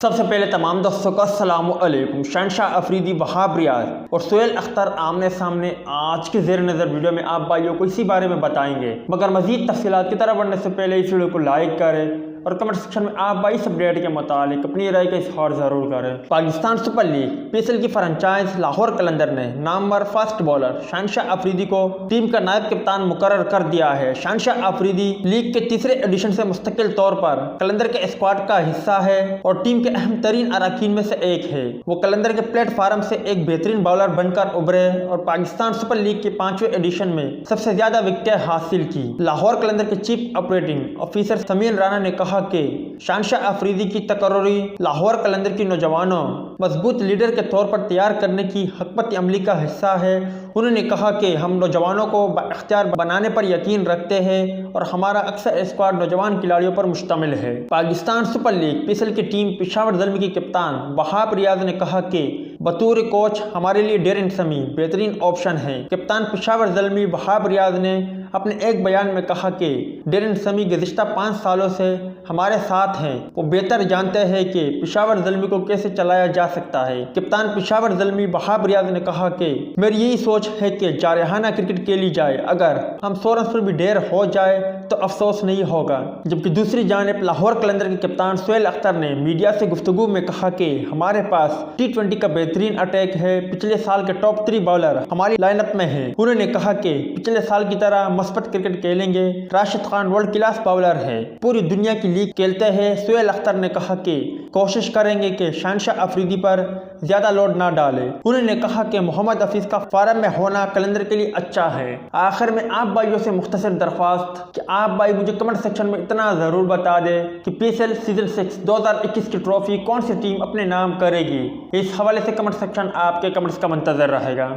सबसे पहले तमाम दोस्तों को अस्सलाम वालेकुम। शहनशाह अफरीदी, वहाब रियाज और सोहेल अख्तर आमने सामने आज के ज़ेर नज़र वीडियो में आप भाइयों को इसी बारे में बताएंगे। मगर मज़ीद तफसीलात की तरफ बढ़ने से पहले इस वीडियो को लाइक करें और कमेंट सेक्शन में आप भाई इस अपडेट के मुतालिक अपनी राय का इजहार ज़रूर करें। पाकिस्तान सुपर लीग पीएसएल की फ्रेंचाइज लाहौर कलंदर ने नामवर फास्ट बॉलर शहनशाह अफरीदी को टीम का नायब कप्तान मुकर्रर कर दिया है। शहनशाह अफरीदी लीग के तीसरे एडिशन से मुस्तकिल तौर पर कलंदर के स्क्वाड का हिस्सा है और टीम के अहम तरीन अरकान में से एक है। वो कलंदर के प्लेटफार्म से एक बेहतरीन बॉलर बनकर उभरे और पाकिस्तान सुपर लीग के 5वें एडिशन में सबसे ज्यादा विकेटें हासिल की। लाहौर कलंदर के chief operating officer Sameer Rana ने कहा कि शहनशाह अफरीदी की तकर्री लाहौर कलंदर की नौजवानों मजबूत लीडर के तौर पर तैयार करने की हकमत अमली का हिस्सा है। उन्होंने कहा कि हम नौजवानों को बाइख्तियार बनाने पर यकीन रखते हैं और हमारा अक्सर स्क्वाड नौजवान खिलाड़ियों पर मुश्तमिल है। पाकिस्तान सुपर लीग पीएसएल की टीम पेशावर ज़ल्मी की कप्तान वहाब रियाज ने कहा कि बतौर कोच हमारे लिए डेरिन समी बेहतरीन ऑप्शन है। कप्तान पेशावर ज़ल्मी वहाब रियाज ने अपने एक बयान में कहा कि डेरिन समी गुज़िश्ता 5 सालों से हमारे साथ हैं। वो बेहतर जानते हैं कि पेशावर ज़ल्मी को कैसे चलाया जा सकता है। कप्तान पेशावर ज़ल्मी वहाब रियाज ने कहा कि मेरी यही सोच है कि जारहाना क्रिकेट खेली जाए, अगर हम 100 रन पर भी ढेर हो जाए तो अफसोस नहीं होगा। जबकि दूसरी जानिब लाहौर कलंदर के कप्तान सोहेल अख्तर ने मीडिया से गुफ्तगू में कहा कि हमारे पास T20 का बेहतरीन अटैक है। पिछले साल के टॉप 3 बॉलर हमारी लाइनअप में है। उन्होंने कहा कि पिछले साल की तरह मस्बत क्रिकेट खेलेंगे। Rashid Khan world class bowler है, पूरी दुनिया की लीग खेलते हैं। सोहेल अख्तर ने कहा कि कोशिश करेंगे कि शहनशाह अफरीदी पर ज्यादा लोड ना डाले। उन्होंने कहा कि मोहम्मद हफीज का फार्म में होना कलंदर के लिए अच्छा है। आखिर में आप भाइयों से मुख्तसर दरख्वास्त कि आप भाई मुझे कमेंट सेक्शन में इतना जरूर बता दें कि पीएसएल सीजन 6 2021 की ट्रॉफी कौन सी टीम अपने नाम करेगी। इस हवाले से कमेंट सेक्शन आपके कमेंट्स का मुंतजर रहेगा।